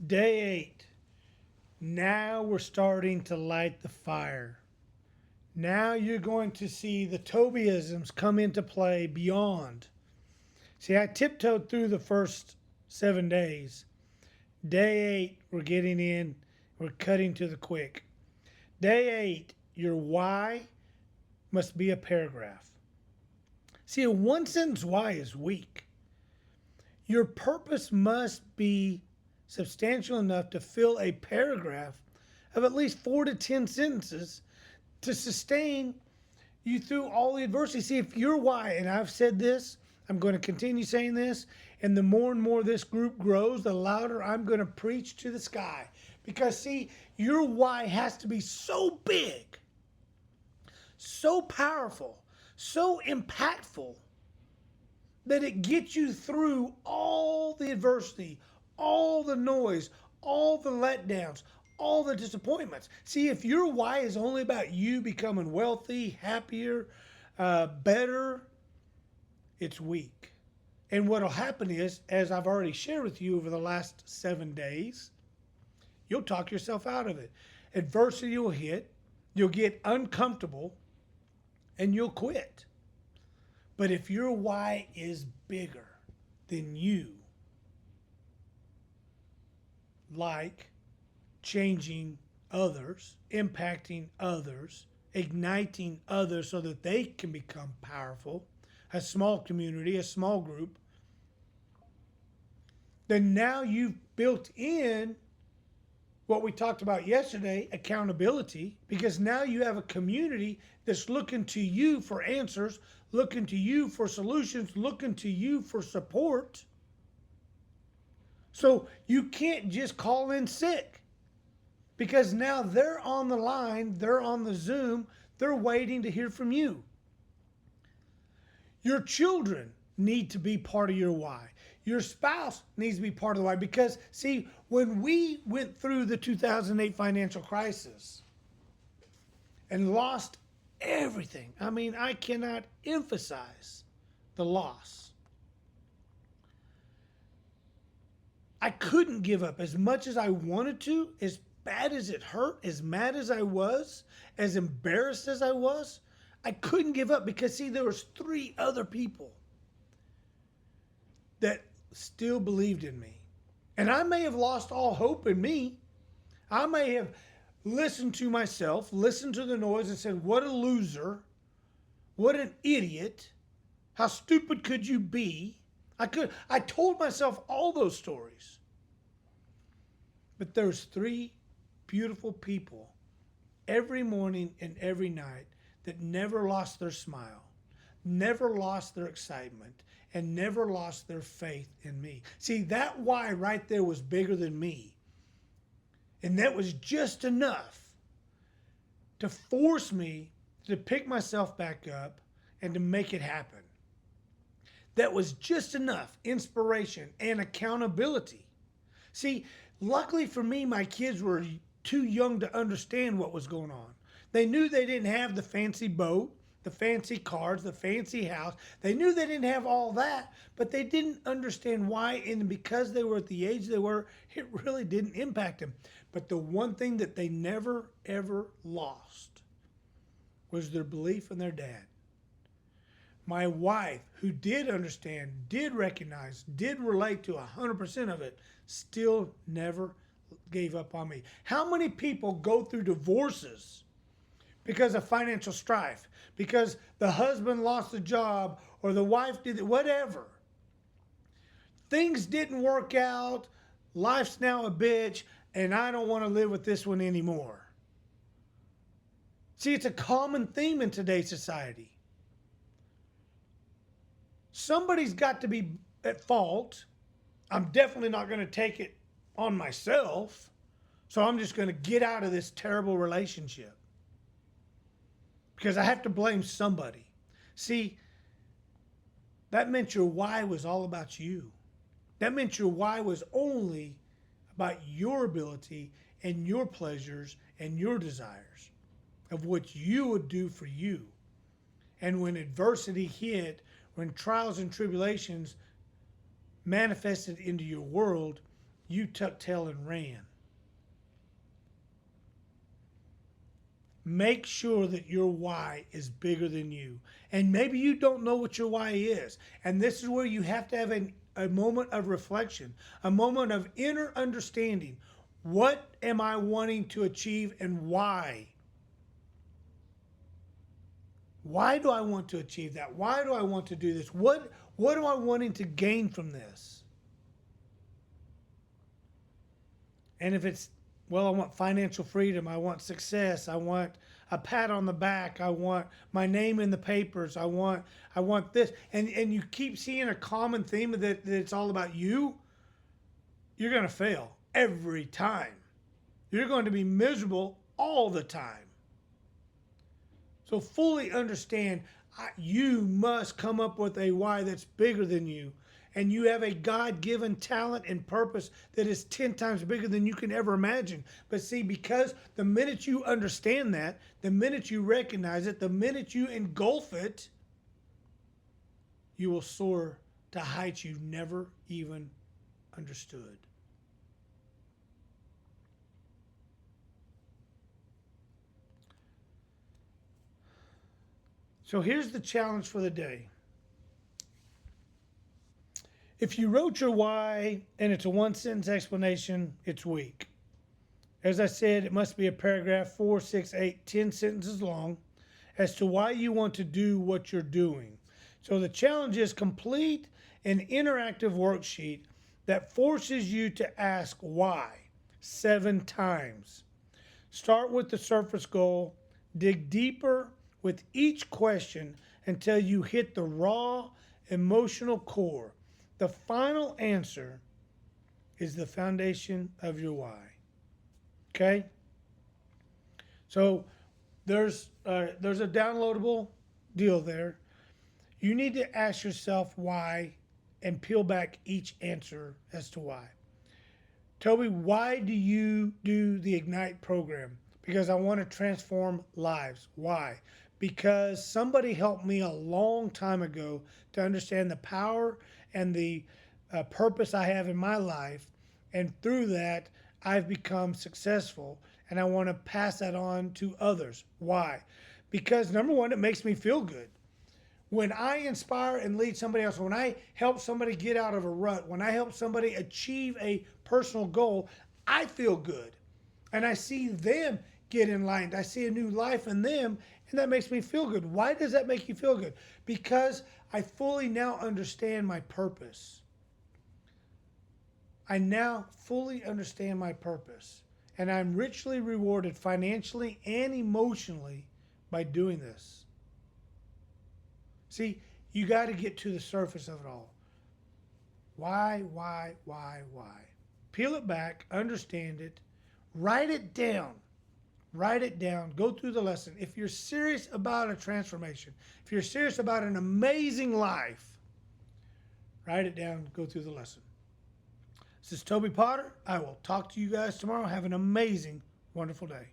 Day 8. Now we're starting to light the fire. Now you're going to see the Tobyisms come into play beyond. See, I tiptoed through the first 7 days. Day 8, we're getting in, we're cutting to the quick. Day 8, your why must be a paragraph. See, a one sentence why is weak. Your purpose must be substantial enough to fill a paragraph of at least 4 to 10 sentences to sustain you through all the adversity. See, if your why, and I've said this, I'm going to continue saying this, and the more and more this group grows, the louder I'm going to preach to the sky. Because, see, your why has to be so big, so powerful, so impactful that it gets you through all the adversity, all the noise, all the letdowns, all the disappointments. See, if your why is only about you becoming wealthy, happier, better, it's weak. And what will happen is, as I've already shared with you over the last 7 days, you'll talk yourself out of it. Adversity will hit, you'll get uncomfortable, and you'll quit. But if your why is bigger than you, like changing others, impacting others, igniting others so that they can become powerful, a small community, a small group, then now you've built in what we talked about yesterday, accountability, because now you have a community that's looking to you for answers, looking to you for solutions, looking to you for support. So you can't just call in sick, because now they're on the line, they're on the Zoom, they're waiting to hear from you. Your children need to be part of your why. Your spouse needs to be part of the why, because, see, when we went through the 2008 financial crisis and lost everything, I mean, I cannot emphasize the loss. I couldn't give up as much as I wanted to, as bad as it hurt, as mad as I was, as embarrassed as I was. I couldn't give up because, see, there was 3 other people that still believed in me. And I may have lost all hope in me. I may have listened to myself, listened to the noise and said, what a loser, what an idiot, how stupid could you be? I told myself all those stories. But there's 3 beautiful people every morning and every night that never lost their smile, never lost their excitement, and never lost their faith in me. See, that why right there was bigger than me. And that was just enough to force me to pick myself back up and to make it happen. That was just enough inspiration and accountability. See, luckily for me, my kids were too young to understand what was going on. They knew they didn't have the fancy boat, the fancy cars, the fancy house. They knew they didn't have all that, but they didn't understand why. And because they were at the age they were, it really didn't impact them. But the one thing that they never, ever lost was their belief in their dad. My wife, who did understand, did recognize, did relate to 100% of it, still never gave up on me. How many people go through divorces because of financial strife? Because the husband lost a job or the wife did it, whatever. Things didn't work out. Life's now a bitch, and I don't want to live with this one anymore. See, it's a common theme in today's society. Somebody's got to be at fault. I'm definitely not going to take it on myself. So I'm just going to get out of this terrible relationship because I have to blame somebody. See, that meant your why was all about you. That meant your why was only about your ability and your pleasures and your desires of what you would do for you. And when adversity hit, when trials and tribulations manifested into your world, you tucked tail and ran. Make sure that your why is bigger than you. And maybe you don't know what your why is. And this is where you have to have a moment of reflection, a moment of inner understanding. What am I wanting to achieve and why? Why do I want to achieve that? Why do I want to do this? What am I wanting to gain from this? And if it's, well, I want financial freedom, I want success, I want a pat on the back, I want my name in the papers, I want this, and you keep seeing a common theme that it's all about you, you're going to fail every time. You're going to be miserable all the time. So fully understand, you must come up with a why that's bigger than you. And you have a God-given talent and purpose that is 10 times bigger than you can ever imagine. But see, because the minute you understand that, the minute you recognize it, the minute you engulf it, you will soar to heights you've never even understood. So here's the challenge for the day. If you wrote your why and it's a one-sentence explanation, it's weak. As I said, it must be a paragraph, 4, 6, 8, 10 sentences long as to why you want to do what you're doing. So the challenge is complete an interactive worksheet that forces you to ask why 7 times. Start with the surface goal, dig deeper with each question until you hit the raw emotional core. The final answer is the foundation of your why. Okay? So there's a downloadable deal there. You need to ask yourself why and peel back each answer as to why. Toby, why do you do the Ignite program? Because I want to transform lives. Why? Because somebody helped me a long time ago to understand the power and the purpose I have in my life. And through that, I've become successful. And I want to pass that on to others. Why? Because number one, it makes me feel good. When I inspire and lead somebody else, when I help somebody get out of a rut, when I help somebody achieve a personal goal, I feel good. And I see them get enlightened. I see a new life in them, and that makes me feel good. Why does that make you feel good? Because I fully now understand my purpose. I now fully understand my purpose, and I'm richly rewarded financially and emotionally by doing this. See, you got to get to the surface of it all. Why? Peel it back, understand it, write it down. Write it down, go through the lesson. If you're serious about a transformation, if you're serious about an amazing life, write it down, go through the lesson. This is Toby Potter. I will talk to you guys tomorrow. Have an amazing, wonderful day.